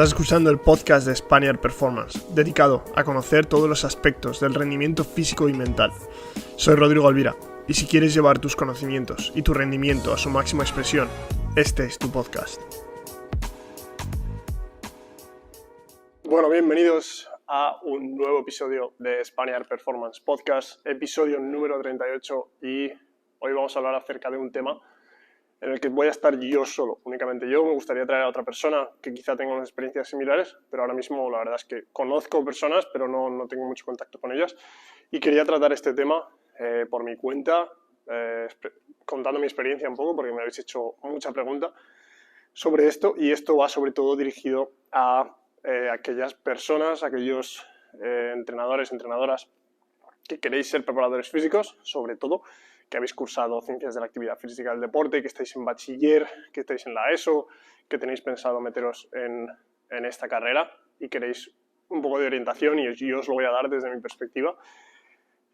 Estás escuchando el podcast de Spaniard Performance, dedicado a conocer todos los aspectos del rendimiento físico y mental. Soy Rodrigo Alvira, y si quieres llevar tus conocimientos y tu rendimiento a su máxima expresión, este es tu podcast. Bueno, bienvenidos a un nuevo episodio de Spaniard Performance Podcast, episodio número 38, y hoy vamos a hablar acerca de un tema en el que voy a estar yo solo, únicamente yo. Me gustaría traer a otra persona que quizá tenga unas experiencias similares, pero ahora mismo la verdad es que conozco personas, pero no tengo mucho contacto con ellas, y quería tratar este tema por mi cuenta, contando mi experiencia un poco, porque me habéis hecho mucha pregunta sobre esto, y esto va sobre todo dirigido a aquellas personas, aquellos entrenadores, entrenadoras que queréis ser preparadores físicos, sobre todo, que habéis cursado Ciencias de la Actividad Física y del Deporte, que estáis en bachiller, que estáis en la ESO, que tenéis pensado meteros en esta carrera y queréis un poco de orientación, y yo os lo voy a dar desde mi perspectiva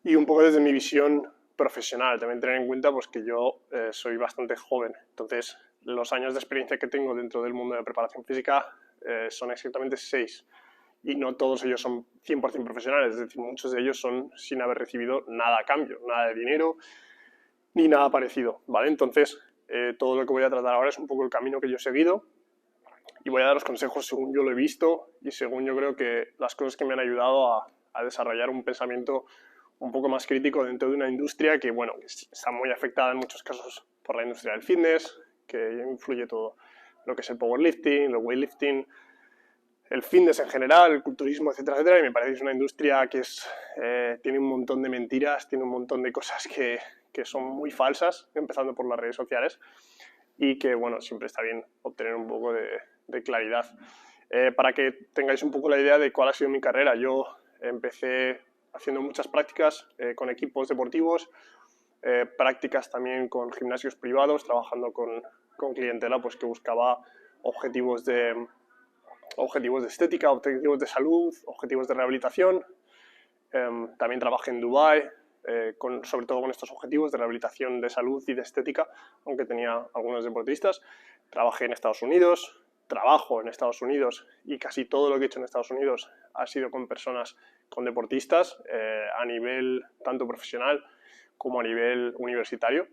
y un poco desde mi visión profesional. También tener en cuenta pues, que yo soy bastante joven, entonces los años de experiencia que tengo dentro del mundo de la preparación física son exactamente 6. Y no todos ellos son 100% profesionales, es decir, muchos de ellos son sin haber recibido nada a cambio, nada de dinero, ni nada parecido, ¿vale? Entonces, todo lo que voy a tratar ahora es un poco el camino que yo he seguido y voy a daros consejos según yo lo he visto y según yo creo que las cosas que me han ayudado a desarrollar un pensamiento un poco más crítico dentro de una industria que, bueno, está muy afectada en muchos casos por la industria del fitness, que influye todo lo que es el powerlifting, el weightlifting, el fitness en general, el culturismo, etcétera, etcétera, y me parece que es una industria que tiene un montón de mentiras, tiene un montón de cosas que son muy falsas, empezando por las redes sociales, y que, bueno, siempre está bien obtener un poco de claridad. Para que tengáis un poco la idea de cuál ha sido mi carrera, yo empecé haciendo muchas prácticas con equipos deportivos, prácticas también con gimnasios privados, trabajando con clientela pues, que buscaba objetivos de estética, objetivos de salud, objetivos de rehabilitación. También trabajé en Dubái, sobre todo con estos objetivos de rehabilitación de salud y de estética, aunque tenía algunos deportistas. Trabajé en Estados Unidos, trabajo en Estados Unidos, y casi todo lo que he hecho en Estados Unidos ha sido con personas, con deportistas, a nivel tanto profesional como a nivel universitario.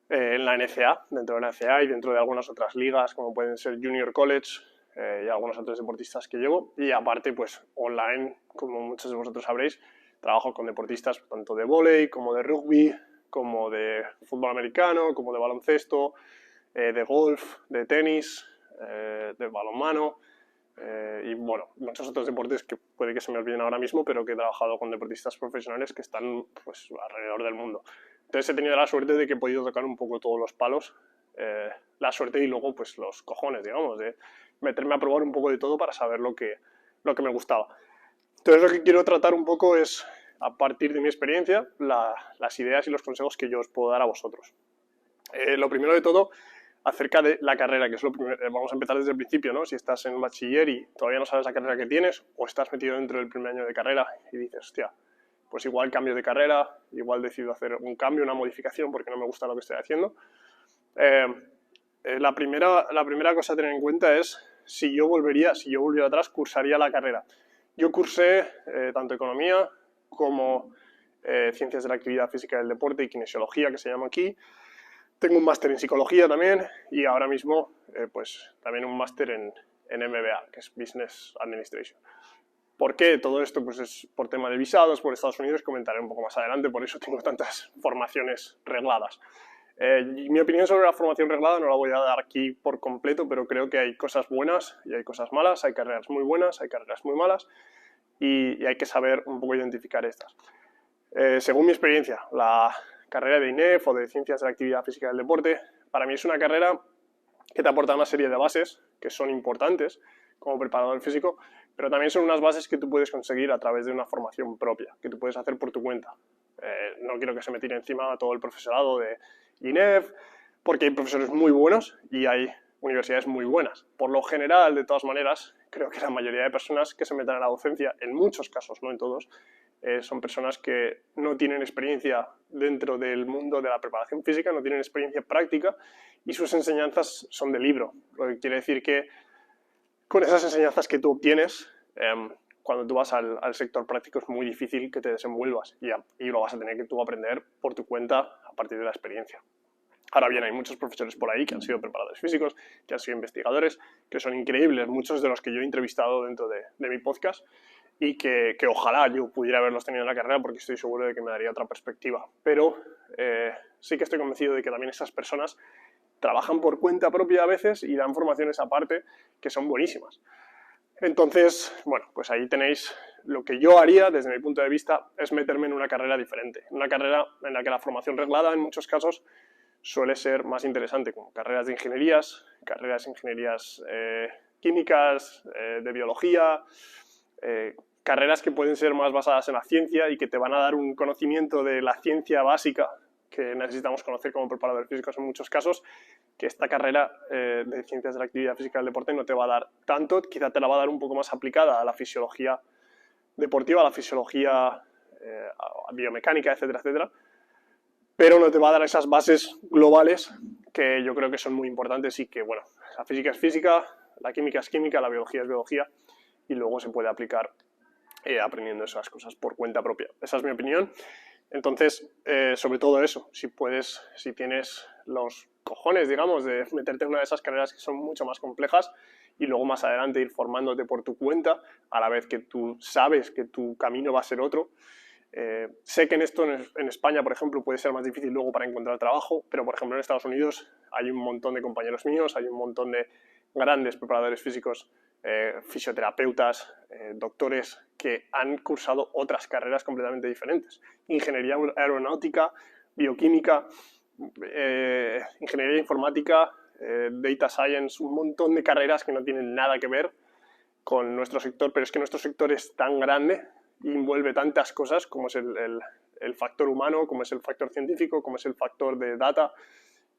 En la NCAA, dentro de la NCAA y dentro de algunas otras ligas, como pueden ser Junior College, y algunos otros deportistas que llevo, y aparte pues online, como muchos de vosotros sabréis, trabajo con deportistas tanto de vóley como de rugby, como de fútbol americano, como de baloncesto, de golf, de tenis, de balonmano, y bueno, muchos otros deportes que puede que se me olviden ahora mismo, pero que he trabajado con deportistas profesionales que están pues alrededor del mundo. Entonces he tenido la suerte de que he podido tocar un poco todos los palos, la suerte y luego pues los cojones, digamos, de meterme a probar un poco de todo para saber lo que me gustaba. Entonces lo que quiero tratar un poco es, a partir de mi experiencia, las ideas y los consejos que yo os puedo dar a vosotros. Lo primero de todo, acerca de la carrera, que es lo primero, vamos a empezar desde el principio, ¿no? Si estás en bachiller y todavía no sabes la carrera que tienes, o estás metido dentro del primer año de carrera y dices, hostia, pues igual cambio de carrera, igual decido hacer un cambio, una modificación porque no me gusta lo que estoy haciendo. La primera cosa a tener en cuenta es si yo volviera atrás, cursaría la carrera. Yo cursé tanto economía como ciencias de la actividad física y del deporte y kinesiología, que se llama aquí. Tengo un máster en psicología también y ahora mismo pues también un máster en MBA, que es Business Administration. ¿Por qué todo esto? Pues es por tema de visados, por Estados Unidos, comentaré un poco más adelante, por eso tengo tantas formaciones regladas. Mi opinión sobre la formación reglada no la voy a dar aquí por completo, pero creo que hay cosas buenas y hay cosas malas, hay carreras muy buenas, hay carreras muy malas, y hay que saber un poco identificar estas. Según mi experiencia, la carrera de INEF o de Ciencias de la Actividad Física y del Deporte, para mí es una carrera que te aporta una serie de bases que son importantes como preparador físico, pero también son unas bases que tú puedes conseguir a través de una formación propia, que tú puedes hacer por tu cuenta. No quiero que se me tire encima a todo el profesorado de INEF, porque hay profesores muy buenos y hay universidades muy buenas. Por lo general, de todas maneras, creo que la mayoría de personas que se meten a la docencia, en muchos casos, no en todos, son personas que no tienen experiencia dentro del mundo de la preparación física, no tienen experiencia práctica y sus enseñanzas son de libro, lo que quiere decir que con esas enseñanzas que tú obtienes, cuando tú vas al sector práctico es muy difícil que te desenvuelvas y lo vas a tener que tú aprender por tu cuenta a partir de la experiencia. Ahora bien, hay muchos profesores por ahí que han sido preparadores físicos, que han sido investigadores, que son increíbles, muchos de los que yo he entrevistado dentro de mi podcast, y que ojalá yo pudiera haberlos tenido en la carrera porque estoy seguro de que me daría otra perspectiva. Pero sí que estoy convencido de que también esas personas trabajan por cuenta propia a veces y dan formaciones aparte que son buenísimas. Entonces, bueno, pues ahí tenéis lo que yo haría desde mi punto de vista es meterme en una carrera diferente, una carrera en la que la formación reglada en muchos casos suele ser más interesante, como carreras de ingenierías químicas, de biología, carreras que pueden ser más basadas en la ciencia y que te van a dar un conocimiento de la ciencia básica que necesitamos conocer como preparadores físicos en muchos casos, que esta carrera de ciencias de la actividad física del deporte no te va a dar tanto, quizá te la va a dar un poco más aplicada a la fisiología deportiva, a la fisiología biomecánica, etcétera, etcétera, pero no te va a dar esas bases globales que yo creo que son muy importantes y que, bueno, la física es física, la química es química, la biología es biología y luego se puede aplicar aprendiendo esas cosas por cuenta propia. Esa es mi opinión. Entonces, sobre todo eso, si tienes los cojones, digamos, de meterte en una de esas carreras que son mucho más complejas y luego más adelante ir formándote por tu cuenta, a la vez que tú sabes que tu camino va a ser otro. Sé que en España, por ejemplo, puede ser más difícil luego para encontrar trabajo, pero por ejemplo en Estados Unidos hay un montón de compañeros míos, hay un montón de grandes preparadores físicos, fisioterapeutas, doctores que han cursado otras carreras completamente diferentes. Ingeniería aeronáutica, bioquímica, ingeniería informática, data science, un montón de carreras que no tienen nada que ver con nuestro sector, pero es que nuestro sector es tan grande y envuelve tantas cosas como es el factor humano, como es el factor científico, como es el factor de data,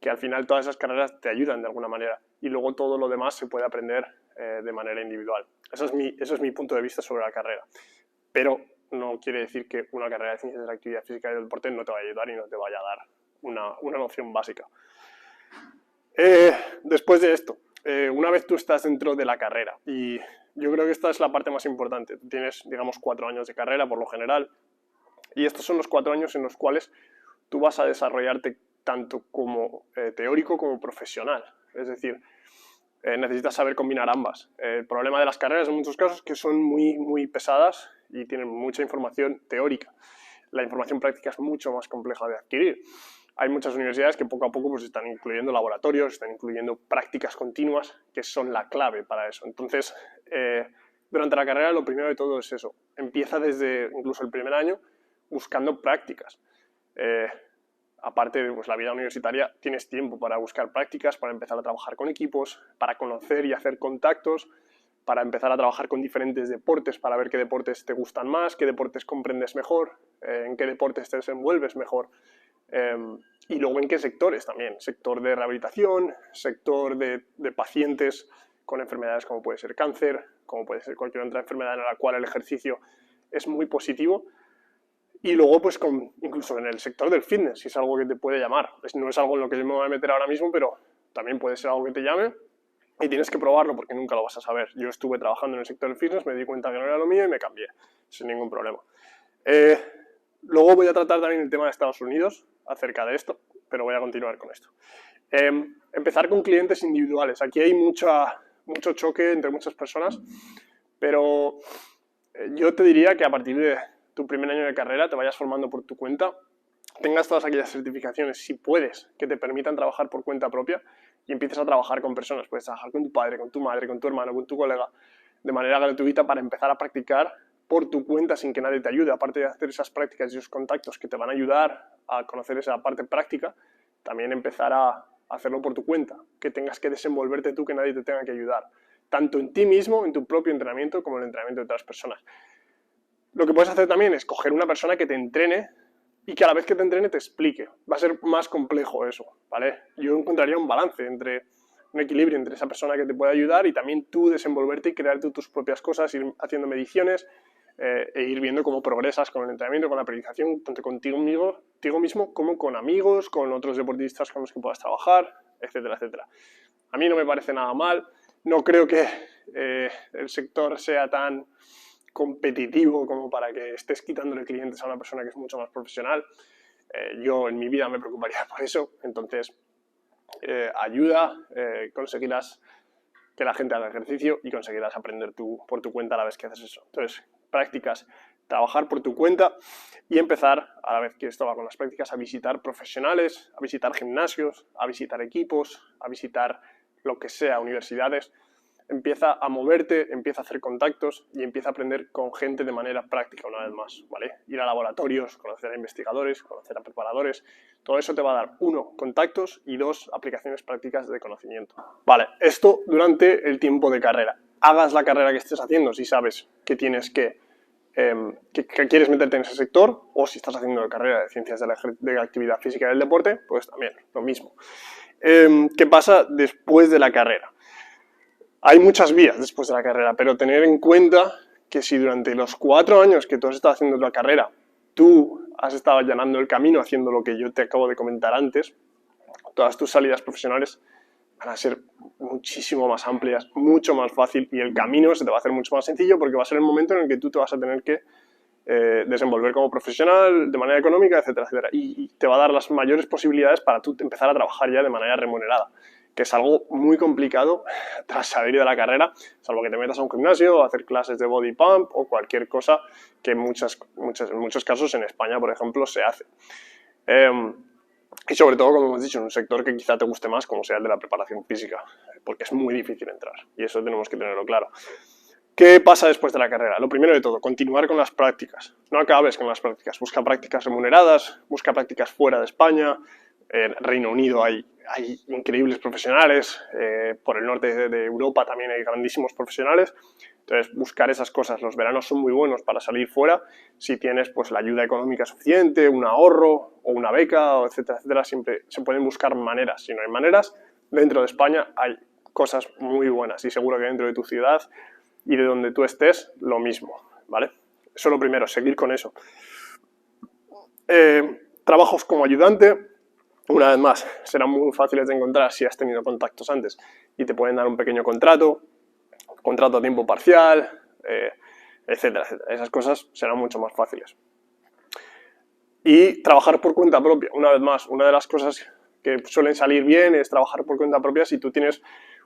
que al final todas esas carreras te ayudan de alguna manera y luego todo lo demás se puede aprender de manera individual. Eso es mi punto de vista sobre la carrera. Pero no quiere decir que una carrera de ciencias de la actividad física y del deporte no te vaya a ayudar y no te vaya a dar una noción básica. Después de esto, una vez tú estás dentro de la carrera, y yo creo que esta es la parte más importante, tú tienes, digamos, 4 años de carrera por lo general, y estos son los 4 años en los cuales tú vas a desarrollarte tanto como teórico como profesional. Es decir, necesitas saber combinar ambas. El problema de las carreras en muchos casos es que son muy, muy pesadas y tienen mucha información teórica. La información práctica es mucho más compleja de adquirir. Hay muchas universidades que poco a poco pues, están incluyendo laboratorios, están incluyendo prácticas continuas, que son la clave para eso. Entonces, durante la carrera lo primero de todo es eso. Empieza desde incluso el primer año buscando prácticas. Aparte de pues, la vida universitaria, tienes tiempo para buscar prácticas, para empezar a trabajar con equipos, para conocer y hacer contactos, para empezar a trabajar con diferentes deportes, para ver qué deportes te gustan más, qué deportes comprendes mejor, en qué deportes te desenvuelves mejor. Y luego en qué sectores también, sector de rehabilitación, sector de pacientes con enfermedades como puede ser cáncer, como puede ser cualquier otra enfermedad en la cual el ejercicio es muy positivo. Y luego, pues, incluso en el sector del fitness, si es algo que te puede llamar. No es algo en lo que yo me voy a meter ahora mismo, pero también puede ser algo que te llame y tienes que probarlo porque nunca lo vas a saber. Yo estuve trabajando en el sector del fitness, me di cuenta que no era lo mío y me cambié, sin ningún problema. Luego voy a tratar también el tema de Estados Unidos acerca de esto, pero voy a continuar con esto. Empezar con clientes individuales. Aquí hay mucho choque entre muchas personas, pero yo te diría que a partir de tu primer año de carrera te vayas formando por tu cuenta, tengas todas aquellas certificaciones, si puedes, que te permitan trabajar por cuenta propia y empieces a trabajar con personas. Puedes trabajar con tu padre, con tu madre, con tu hermano, con tu colega, de manera gratuita para empezar a practicar por tu cuenta sin que nadie te ayude. Aparte de hacer esas prácticas y esos contactos que te van a ayudar a conocer esa parte práctica, también empezar a hacerlo por tu cuenta, que tengas que desenvolverte tú, que nadie te tenga que ayudar, tanto en ti mismo, en tu propio entrenamiento, como en el entrenamiento de otras personas. Lo que puedes hacer también es coger una persona que te entrene y que a la vez que te entrene te explique. Va a ser más complejo eso, ¿vale? Yo encontraría un balance un equilibrio entre esa persona que te puede ayudar y también tú desenvolverte y crearte tus propias cosas, ir haciendo mediciones e ir viendo cómo progresas con el entrenamiento, con la periodización, tanto contigo mismo como con amigos, con otros deportistas con los que puedas trabajar, etcétera, etcétera. A mí no me parece nada mal. No creo que el sector sea tan competitivo como para que estés quitándole clientes a una persona que es mucho más profesional. Yo en mi vida me preocuparía por eso. Entonces, ayuda, conseguirás que la gente haga ejercicio y conseguirás aprender por tu cuenta a la vez que haces eso. Entonces, prácticas, trabajar por tu cuenta y empezar, a la vez que esto va con las prácticas, a visitar profesionales, a visitar gimnasios, a visitar equipos, a visitar lo que sea, universidades. Empieza a moverte, empieza a hacer contactos y empieza a aprender con gente de manera práctica una vez más, ¿vale? Ir a laboratorios, conocer a investigadores, conocer a preparadores. Todo eso te va a dar, 1, contactos y 2, aplicaciones prácticas de conocimiento. Vale, esto durante el tiempo de carrera. Hagas la carrera que estés haciendo, si sabes que tienes que quieres meterte en ese sector, o si estás haciendo la carrera de ciencias de la actividad física y del deporte, pues también lo mismo. ¿Qué pasa después de la carrera? Hay muchas vías después de la carrera, pero tener en cuenta que si durante los 4 años que tú has estado haciendo la carrera, tú has estado allanando el camino haciendo lo que yo te acabo de comentar antes, todas tus salidas profesionales van a ser muchísimo más amplias, mucho más fácil, y el camino se te va a hacer mucho más sencillo porque va a ser el momento en el que tú te vas a tener que desenvolver como profesional de manera económica, etcétera, etcétera, y te va a dar las mayores posibilidades para tú empezar a trabajar ya de manera remunerada, que es algo muy complicado tras salir de la carrera, salvo que te metas a un gimnasio, a hacer clases de body pump o cualquier cosa que en muchos casos en España, por ejemplo, se hace. Y sobre todo, como hemos dicho, en un sector que quizá te guste más, como sea el de la preparación física, porque es muy difícil entrar, y eso tenemos que tenerlo claro. ¿Qué pasa después de la carrera? Lo primero de todo, continuar con las prácticas. No acabes con las prácticas. Busca prácticas remuneradas, busca prácticas fuera de España. En Reino Unido hay increíbles profesionales. Por el norte de Europa también hay grandísimos profesionales. Entonces, buscar esas cosas. Los veranos son muy buenos para salir fuera. Si tienes pues, la ayuda económica suficiente, un ahorro o una beca, etcétera, etcétera, siempre se pueden buscar maneras. Si no hay maneras, dentro de España hay cosas muy buenas, y seguro que dentro de tu ciudad y de donde tú estés, lo mismo, ¿vale? Eso es lo primero, seguir con eso. Trabajos como ayudante, una vez más, serán muy fáciles de encontrar si has tenido contactos antes y te pueden dar un pequeño contrato a tiempo parcial, etcétera, etcétera. Esas cosas serán mucho más fáciles. Y trabajar por cuenta propia, una vez más, una de las cosas que suelen salir bien es trabajar por cuenta propia si tú tienes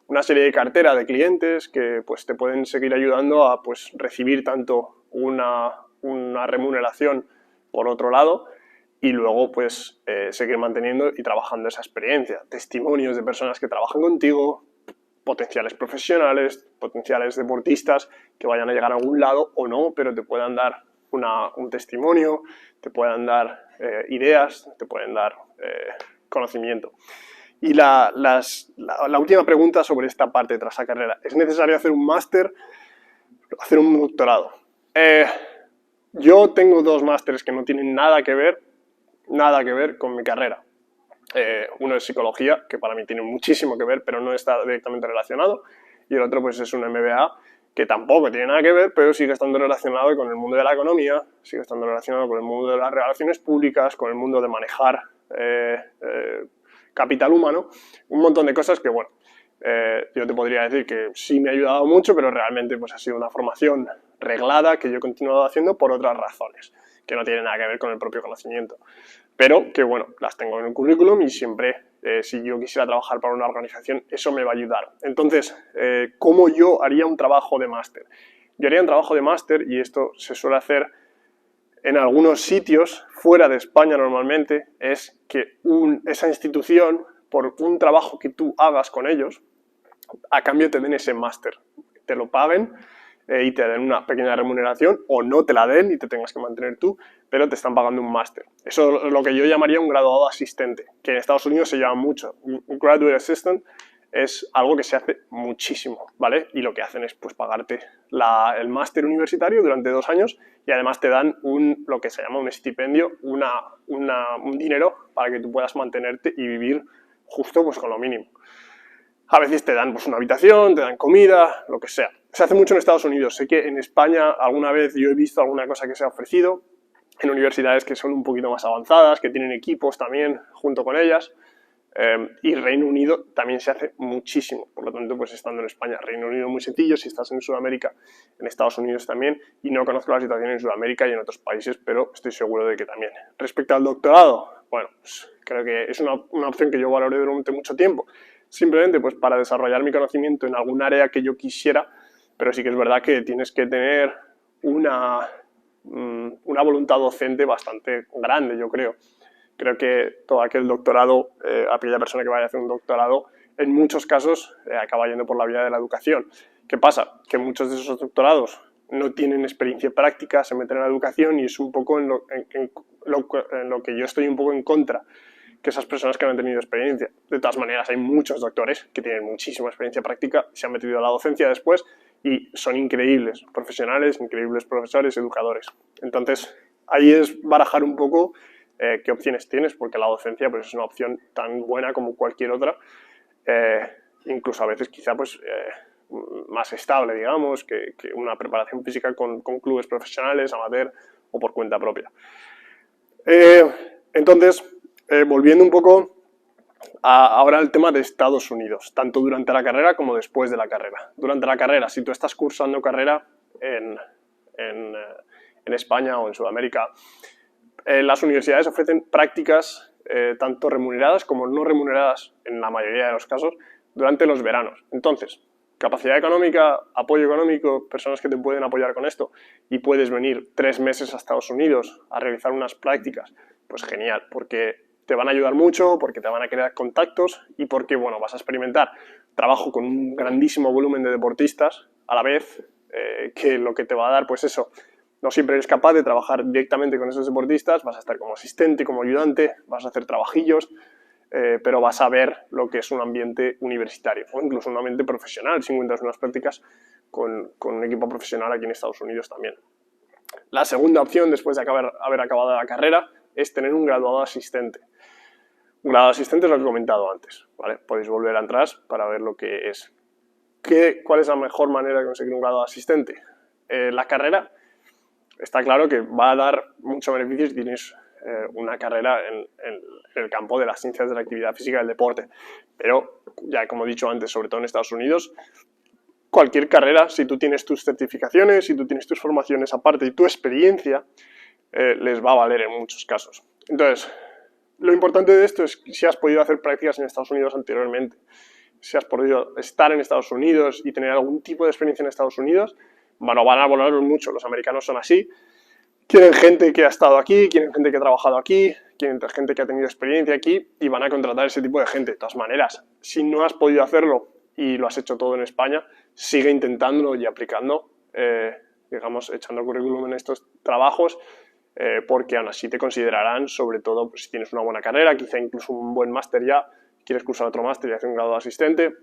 una serie de cartera de clientes que pues, te pueden seguir ayudando a pues, recibir tanto una remuneración por otro lado y luego pues, seguir manteniendo y trabajando esa experiencia. Testimonios de personas que trabajan contigo, potenciales profesionales, potenciales deportistas que vayan a llegar a algún lado o no, pero te puedan dar un testimonio, te puedan dar ideas, te pueden dar conocimiento. Y la última pregunta sobre esta parte tras la carrera. ¿Es necesario hacer un máster o hacer un doctorado? Yo tengo 2 másteres que no tienen nada que ver con mi carrera. Uno es psicología, que para mí tiene muchísimo que ver, pero no está directamente relacionado. Y el otro pues es un MBA, que tampoco tiene nada que ver, pero sigue estando relacionado con el mundo de la economía, sigue estando relacionado con el mundo de las relaciones públicas, con el mundo de manejar capital humano, un montón de cosas que, bueno, yo te podría decir que sí me ha ayudado mucho, pero realmente pues ha sido una formación reglada que yo he continuado haciendo por otras razones, que no tienen nada que ver con el propio conocimiento. Pero que, bueno, las tengo en el currículum y siempre, si yo quisiera trabajar para una organización, eso me va a ayudar. Entonces, ¿cómo yo haría un trabajo de máster? Yo haría un trabajo de máster, y esto se suele hacer en algunos sitios, fuera de España normalmente, es que esa institución, por un trabajo que tú hagas con ellos, a cambio te den ese máster. Te lo paguen y te den una pequeña remuneración, o no te la den y te tengas que mantener tú, pero te están pagando un máster. Eso es lo que yo llamaría un graduado asistente, que en Estados Unidos se llama mucho. Un graduate assistant es algo que se hace muchísimo, ¿vale? Y lo que hacen es pues pagarte el máster universitario durante 2 años y además te dan lo que se llama un estipendio, un dinero para que tú puedas mantenerte y vivir justo pues con lo mínimo. A veces te dan pues una habitación, te dan comida, lo que sea. Se hace mucho en Estados Unidos. Sé que en España alguna vez yo he visto alguna cosa que se ha ofrecido en universidades que son un poquito más avanzadas, que tienen equipos también junto con ellas. Y Reino Unido también se hace muchísimo. Por lo tanto, pues estando en España, Reino Unido muy sencillo. Si estás en Sudamérica, en Estados Unidos también. Y no conozco la situación en Sudamérica y en otros países, pero estoy seguro de que también. Respecto al doctorado, bueno, pues creo que es una opción que yo valoré durante mucho tiempo. Simplemente pues para desarrollar mi conocimiento en algún área que yo quisiera, pero sí que es verdad que tienes que tener una voluntad docente bastante grande, yo creo. Creo que todo aquel doctorado, aquella persona que vaya a hacer un doctorado, en muchos casos acaba yendo por la vía de la educación. ¿Qué pasa? Que muchos de esos doctorados no tienen experiencia práctica, se meten en la educación y es un poco en lo que yo estoy un poco en contra, que esas personas que no han tenido experiencia. De todas maneras, hay muchos doctores que tienen muchísima experiencia práctica, se han metido a la docencia después y son increíbles profesionales, increíbles profesores, educadores. Entonces, ahí es barajar un poco qué opciones tienes, porque la docencia pues, es una opción tan buena como cualquier otra, incluso a veces quizá pues, más estable, digamos, que una preparación física con clubes profesionales, amateur o por cuenta propia. Entonces, volviendo un poco ahora al tema de Estados Unidos, tanto durante la carrera como después de la carrera. Durante la carrera, si tú estás cursando carrera en España o en Sudamérica, las universidades ofrecen prácticas tanto remuneradas como no remuneradas, en la mayoría de los casos, durante los veranos. Entonces, capacidad económica, apoyo económico, personas que te pueden apoyar con esto y puedes venir 3 meses a Estados Unidos a realizar unas prácticas, pues genial, porque te van a ayudar mucho, porque te van a crear contactos y porque, bueno, vas a experimentar trabajo con un grandísimo volumen de deportistas a la vez, que lo que te va a dar, pues eso, no siempre eres capaz de trabajar directamente con esos deportistas, vas a estar como asistente, como ayudante, vas a hacer trabajillos, pero vas a ver lo que es un ambiente universitario o incluso un ambiente profesional si encuentras unas prácticas con un equipo profesional aquí en Estados Unidos también. La segunda opción, después de haber acabado la carrera, es tener un graduado asistente. Un graduado asistente es lo que he comentado antes, ¿vale? Podéis volver atrás para ver lo que es. ¿Cuál es la mejor manera de conseguir un graduado asistente? La carrera está claro que va a dar muchos beneficios si tienes una carrera en el campo de las ciencias de la actividad física y del deporte. Pero, ya como he dicho antes, sobre todo en Estados Unidos, cualquier carrera, si tú tienes tus certificaciones, si tú tienes tus formaciones aparte y tu experiencia, les va a valer en muchos casos. Entonces, lo importante de esto es si has podido hacer prácticas en Estados Unidos anteriormente, si has podido estar en Estados Unidos y tener algún tipo de experiencia en Estados Unidos, bueno, van a valorar mucho. Los americanos son así. Quieren gente que ha estado aquí, quieren gente que ha trabajado aquí, quieren gente que ha tenido experiencia aquí y van a contratar ese tipo de gente. De todas maneras, si no has podido hacerlo y lo has hecho todo en España, sigue intentándolo y aplicando, digamos, echando currículum en estos trabajos, porque aún así te considerarán, sobre todo pues, si tienes una buena carrera, quizá incluso un buen máster ya, quieres cursar otro máster y hacer un grado de asistente,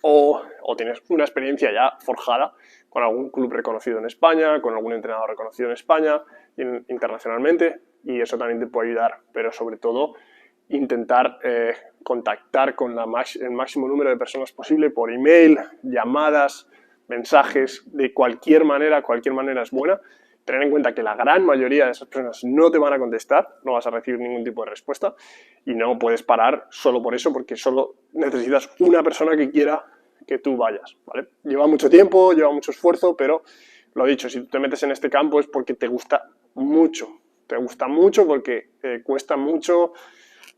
o tienes una experiencia ya forjada con algún club reconocido en España, con algún entrenador reconocido en España, internacionalmente, y eso también te puede ayudar, pero sobre todo intentar contactar con el máximo número de personas posible por email, llamadas, mensajes, de cualquier manera es buena. Tener en cuenta que la gran mayoría de esas personas no te van a contestar, no vas a recibir ningún tipo de respuesta y no puedes parar solo por eso, porque solo necesitas una persona que quiera que tú vayas, ¿vale? Lleva mucho tiempo, lleva mucho esfuerzo, pero lo dicho, si tú te metes en este campo es porque te gusta mucho porque cuesta mucho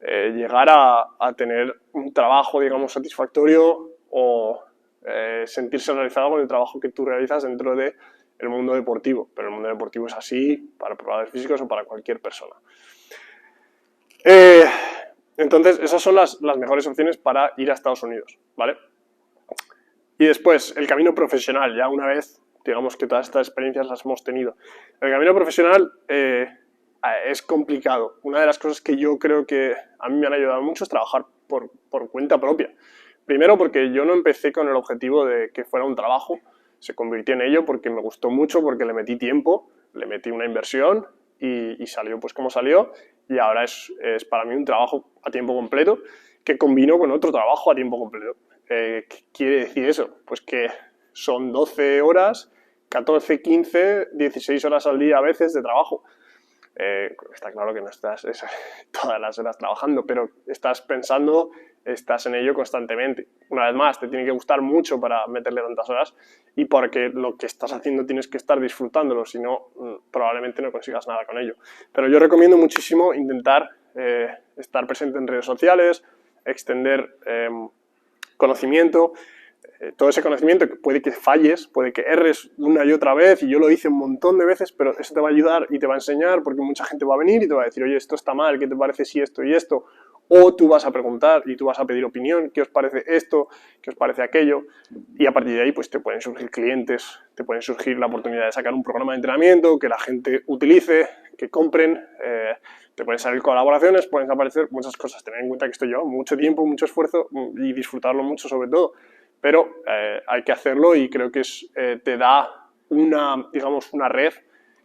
llegar a tener un trabajo, digamos, satisfactorio o sentirse realizado con el trabajo que tú realizas dentro de el mundo deportivo, pero el mundo deportivo es así para preparadores físicos o para cualquier persona. Entonces, esas son las mejores opciones para ir a Estados Unidos, ¿vale? Y después, el camino profesional, ya una vez, digamos que todas estas experiencias las hemos tenido. El camino profesional es complicado. Una de las cosas que yo creo que a mí me han ayudado mucho es trabajar por cuenta propia. Primero porque yo no empecé con el objetivo de que fuera un trabajo, se convirtió en ello porque me gustó mucho, porque le metí tiempo, le metí una inversión y salió pues como salió y ahora es para mí un trabajo a tiempo completo que combino con otro trabajo a tiempo completo. ¿Qué quiere decir eso? Pues que son 12 horas, 14, 15, 16 horas al día a veces de trabajo. Está claro que no estás todas las horas trabajando, pero estás pensando, estás en ello constantemente. Una vez más, te tiene que gustar mucho para meterle tantas horas y porque lo que estás haciendo tienes que estar disfrutándolo, si no, probablemente no consigas nada con ello. Pero yo recomiendo muchísimo intentar estar presente en redes sociales, extender conocimiento, todo ese conocimiento que puede que falles, puede que erres una y otra vez, y yo lo hice un montón de veces, pero eso te va a ayudar y te va a enseñar porque mucha gente va a venir y te va a decir, oye, esto está mal, ¿qué te parece si esto y esto? O tú vas a preguntar y tú vas a pedir opinión, ¿qué os parece esto? ¿Qué os parece aquello? Y a partir de ahí pues te pueden surgir clientes, te pueden surgir la oportunidad de sacar un programa de entrenamiento que la gente utilice, que compren, te pueden salir colaboraciones, pueden aparecer muchas cosas. Tened en cuenta que esto lleva mucho tiempo, mucho esfuerzo y disfrutarlo mucho sobre todo. Pero hay que hacerlo y creo que te da digamos, una red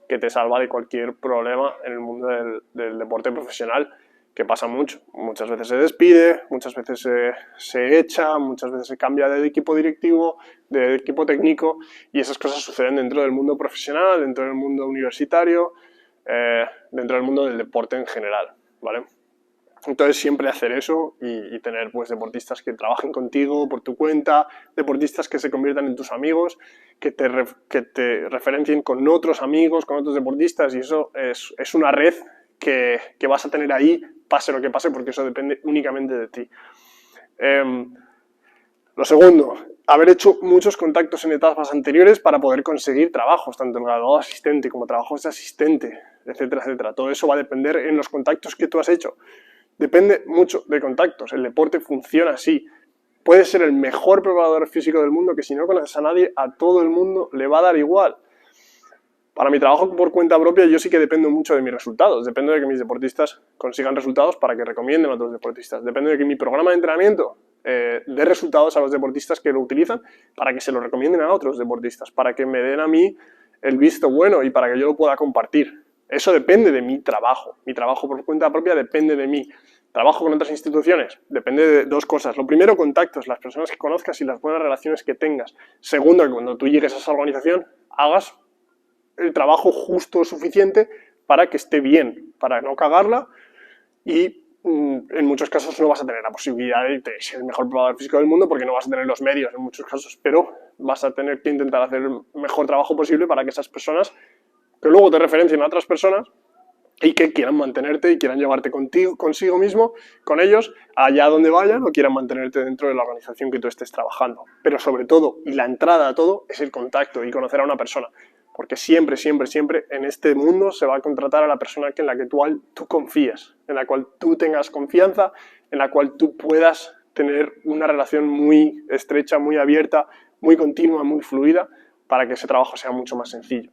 que te salva de cualquier problema en el mundo del deporte profesional, que pasa mucho. Muchas veces se despide, muchas veces se echa, muchas veces se cambia de equipo directivo, de equipo técnico, y esas cosas suceden dentro del mundo profesional, dentro del mundo universitario, dentro del mundo del deporte en general, ¿vale? Entonces siempre hacer eso y tener pues deportistas que trabajen contigo por tu cuenta, deportistas que se conviertan en tus amigos, que te referencien con otros amigos, con otros deportistas, y eso es una red que vas a tener ahí, pase lo que pase, porque eso depende únicamente de ti. Lo segundo, haber hecho muchos contactos en etapas anteriores para poder conseguir trabajos, tanto el graduado asistente como trabajos de asistente, etcétera, etcétera. Todo eso va a depender en los contactos que tú has hecho. Depende mucho de contactos. El deporte funciona así. Puedes ser el mejor preparador físico del mundo, que si no conoces a nadie, a todo el mundo le va a dar igual. Para mi trabajo por cuenta propia, yo sí que dependo mucho de mis resultados. Dependo de que mis deportistas consigan resultados para que recomienden a otros deportistas. Depende de que mi programa de entrenamiento dé resultados a los deportistas que lo utilizan para que se lo recomienden a otros deportistas, para que me den a mí el visto bueno y para que yo lo pueda compartir. Eso depende de mi trabajo. Mi trabajo por cuenta propia depende de mí. Trabajo con otras instituciones, depende de dos cosas. Lo primero, contactos, las personas que conozcas y las buenas relaciones que tengas. Segundo, que cuando tú llegues a esa organización hagas el trabajo justo suficiente para que esté bien, para no cagarla, y en muchos casos no vas a tener la posibilidad de ser el mejor preparador físico del mundo porque no vas a tener los medios en muchos casos, pero vas a tener que intentar hacer el mejor trabajo posible para que esas personas que luego te referencien a otras personas y que quieran mantenerte y quieran llevarte consigo mismo, con ellos, allá donde vayan, o quieran mantenerte dentro de la organización que tú estés trabajando. Pero sobre todo, y la entrada a todo, es el contacto y conocer a una persona. Porque siempre, siempre, siempre en este mundo se va a contratar a la persona en la que tú confíes, en la cual tú tengas confianza, en la cual tú puedas tener una relación muy estrecha, muy abierta, muy continua, muy fluida, para que ese trabajo sea mucho más sencillo.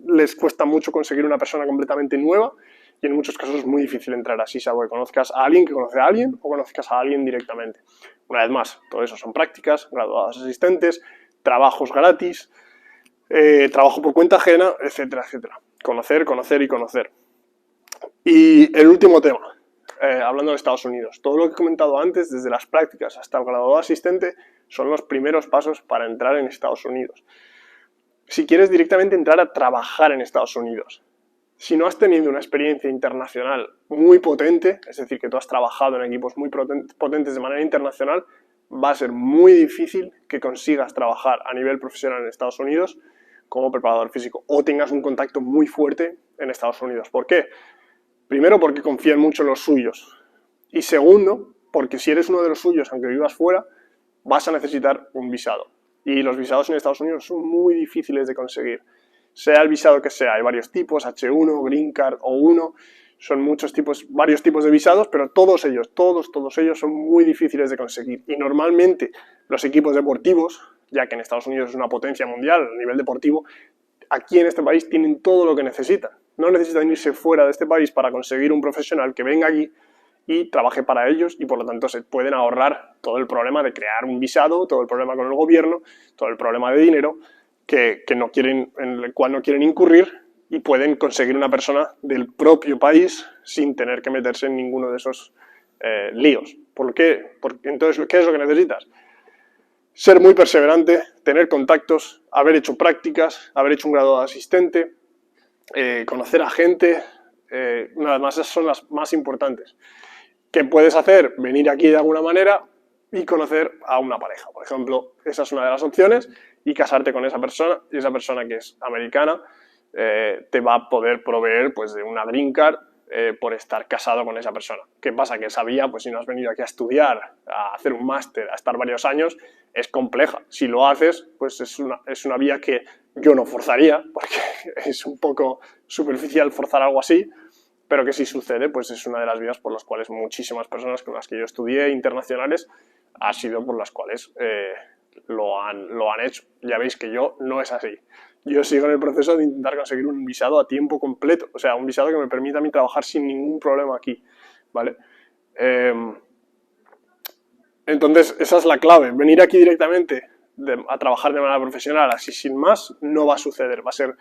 Les cuesta mucho conseguir una persona completamente nueva y en muchos casos es muy difícil entrar así, salvo que conozcas a alguien que conoce a alguien o conozcas a alguien directamente. Una vez más, todo eso son prácticas, graduados asistentes, trabajos gratis, trabajo por cuenta ajena, etcétera, etcétera. Conocer, conocer y conocer. Y el último tema, hablando de Estados Unidos. Todo lo que he comentado antes, desde las prácticas hasta el graduado asistente, son los primeros pasos para entrar en Estados Unidos. Si quieres directamente entrar a trabajar en Estados Unidos, si no has tenido una experiencia internacional muy potente, es decir, que tú has trabajado en equipos muy potentes de manera internacional, va a ser muy difícil que consigas trabajar a nivel profesional en Estados Unidos como preparador físico o tengas un contacto muy fuerte en Estados Unidos. ¿Por qué? Primero, porque confían mucho en los suyos. Y segundo, porque si eres uno de los suyos, aunque vivas fuera, vas a necesitar un visado. Y los visados en Estados Unidos son muy difíciles de conseguir. Sea el visado que sea, hay varios tipos, H1, Green Card, O1, son varios tipos de visados, pero todos ellos son muy difíciles de conseguir. Y normalmente los equipos deportivos, ya que en Estados Unidos es una potencia mundial a nivel deportivo, aquí en este país tienen todo lo que necesitan. No necesitan irse fuera de este país para conseguir un profesional que venga aquí y trabaje para ellos y por lo tanto se pueden ahorrar todo el problema de crear un visado, todo el problema con el gobierno, todo el problema de dinero en el cual no quieren incurrir y pueden conseguir una persona del propio país sin tener que meterse en ninguno de esos líos. ¿Por qué? Entonces, ¿qué es lo que necesitas? Ser muy perseverante, tener contactos, haber hecho prácticas, haber hecho un graduado de asistente, conocer a gente, una vez más, esas son las más importantes. ¿Qué puedes hacer? Venir aquí de alguna manera y conocer a una pareja, por ejemplo. Esa es una de las opciones, y casarte con esa persona, y esa persona que es americana te va a poder proveer pues, de una green card por estar casado con esa persona. ¿Qué pasa? Que esa vía, pues si no has venido aquí a estudiar, a hacer un máster, a estar varios años, es compleja. Si lo haces, pues es una vía que yo no forzaría, porque es un poco superficial forzar algo así, pero que si sucede, pues es una de las vías por las cuales muchísimas personas con las que yo estudié, internacionales, ha sido por las cuales lo han hecho. Ya veis que yo no es así. Yo sigo en el proceso de intentar conseguir un visado a tiempo completo, o sea, un visado que me permita a mí trabajar sin ningún problema aquí, ¿vale? Entonces, esa es la clave. Venir aquí directamente a trabajar de manera profesional, así sin más, no va a suceder, va a ser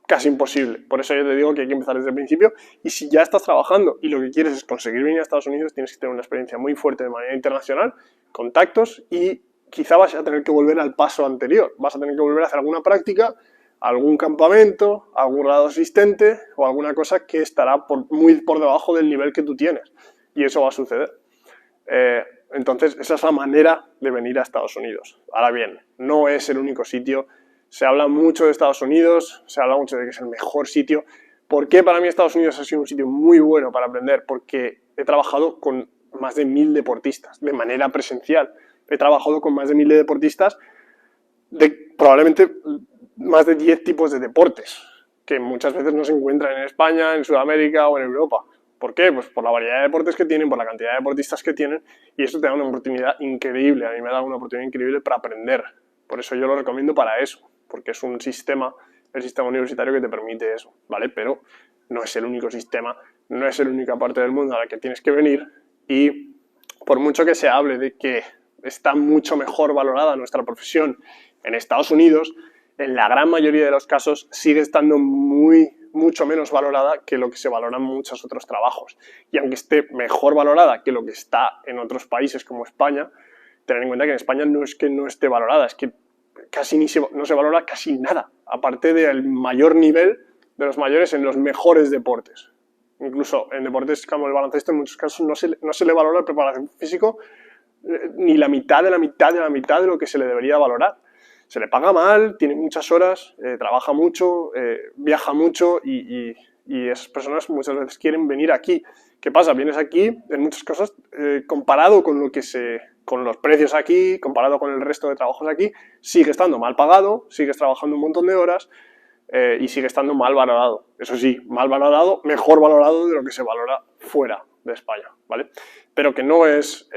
casi imposible. Por eso yo te digo que hay que empezar desde el principio, y si ya estás trabajando y lo que quieres es conseguir venir a Estados Unidos, tienes que tener una experiencia muy fuerte de manera internacional, contactos, y quizá vas a tener que volver al paso anterior. Vas a tener que volver a hacer alguna práctica, algún campamento, algún grado asistente o alguna cosa que estará muy por debajo del nivel que tú tienes, y eso va a suceder. Entonces, esa es la manera de venir a Estados Unidos. Ahora bien, no es el único sitio. Se habla mucho de Estados Unidos, se habla mucho de que es el mejor sitio. ¿Por qué para mí Estados Unidos ha sido un sitio muy bueno para aprender? Porque he trabajado con más de 1000 deportistas de manera presencial. He trabajado con más de 1000 deportistas de probablemente más de 10 tipos de deportes, que muchas veces no se encuentran en España, en Sudamérica o en Europa. ¿Por qué? Pues por la variedad de deportes que tienen, por la cantidad de deportistas que tienen, y eso te da una oportunidad increíble. A mí me da una oportunidad increíble para aprender. Por eso yo lo recomiendo para eso, porque es un sistema, el sistema universitario, que te permite eso, ¿vale? Pero no es el único sistema, no es la única parte del mundo a la que tienes que venir, y por mucho que se hable de que está mucho mejor valorada nuestra profesión en Estados Unidos, en la gran mayoría de los casos sigue estando mucho menos valorada que lo que se valora en muchos otros trabajos. Y aunque esté mejor valorada que lo que está en otros países como España, tener en cuenta que en España no es que no esté valorada, es que casi no se valora casi nada, aparte del mayor nivel de los mayores en los mejores deportes. Incluso en deportes como el baloncesto, en muchos casos no se le valora el preparación físico ni la mitad de la mitad de la mitad de lo que se le debería valorar. Se le paga mal, tiene muchas horas, trabaja mucho, viaja mucho, y esas personas muchas veces quieren venir aquí. ¿Qué pasa? Vienes aquí, en muchas cosas, comparado con con los precios aquí, comparado con el resto de trabajos aquí, sigue estando mal pagado, sigues trabajando un montón de horas y sigue estando mal valorado. Eso sí, mal valorado, mejor valorado de lo que se valora fuera de España, ¿vale? Pero que no es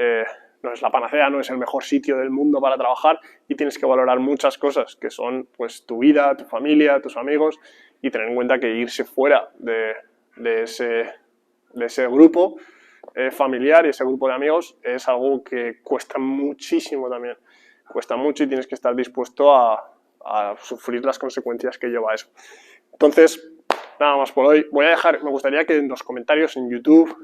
la panacea, no es el mejor sitio del mundo para trabajar, y tienes que valorar muchas cosas, que son pues tu vida, tu familia, tus amigos, y tener en cuenta que irse fuera de ese grupo familiar y ese grupo de amigos es algo que cuesta muchísimo también. Cuesta mucho, y tienes que estar dispuesto a sufrir las consecuencias que lleva eso. Entonces, nada más por hoy. Me gustaría que en los comentarios en YouTube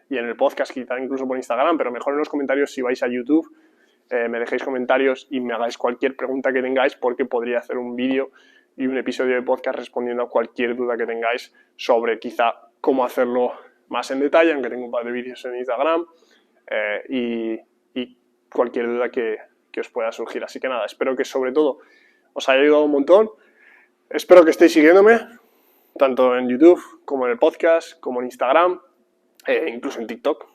y en el podcast, quizá incluso por Instagram, pero mejor en los comentarios si vais a YouTube, me dejéis comentarios y me hagáis cualquier pregunta que tengáis, porque podría hacer un vídeo y un episodio de podcast respondiendo a cualquier duda que tengáis sobre quizá cómo hacerlo más en detalle, aunque tengo un par de vídeos en Instagram, y cualquier duda que os pueda surgir. Así que nada, espero que sobre todo os haya ayudado un montón. Espero que estéis siguiéndome, tanto en YouTube como en el podcast, como en Instagram, incluso en TikTok.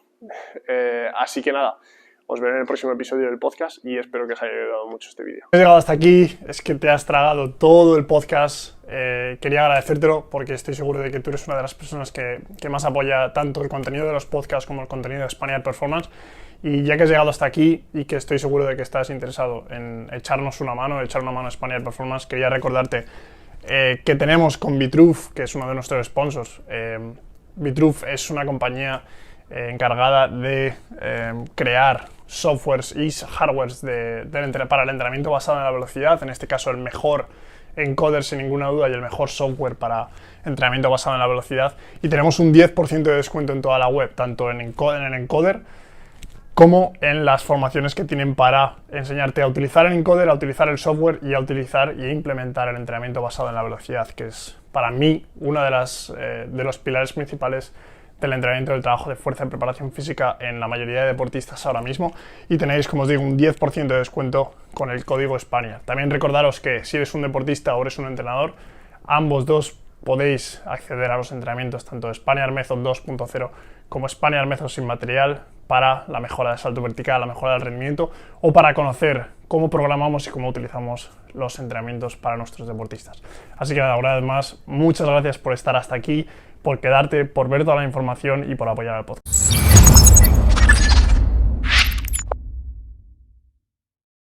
Así que nada, os veré en el próximo episodio del podcast, y espero que os haya ayudado mucho este vídeo. Si has llegado hasta aquí, es que te has tragado todo el podcast. Quería agradecértelo, porque estoy seguro de que tú eres una de las personas que más apoya tanto el contenido de los podcasts como el contenido de Spaniard Performance. Y ya que has llegado hasta aquí, y que estoy seguro de que estás interesado en echarnos una mano, echar una mano a Spaniard Performance, quería recordarte que tenemos con Vitruve, que es uno de nuestros sponsors. Vitruve es una compañía encargada de crear softwares y hardwares para el entrenamiento basado en la velocidad, en este caso el mejor encoder sin ninguna duda y el mejor software para entrenamiento basado en la velocidad. Y tenemos un 10% de descuento en toda la web, tanto en el encoder como en las formaciones que tienen para enseñarte a utilizar el encoder, a utilizar el software y a utilizar y implementar el entrenamiento basado en la velocidad, que es para mí uno de los pilares principales del entrenamiento del trabajo de fuerza y preparación física en la mayoría de deportistas ahora mismo. Y tenéis, como os digo, un 10% de descuento con el código Spaniard. También recordaros que si eres un deportista o eres un entrenador, ambos dos podéis acceder a los entrenamientos tanto de Spaniard Method 2.0 como Spaniard Method sin material para la mejora del salto vertical, la mejora del rendimiento o para conocer cómo programamos y cómo utilizamos los entrenamientos para nuestros deportistas. Así que nada, una vez más, muchas gracias por estar hasta aquí, por quedarte, por ver toda la información y por apoyar al podcast.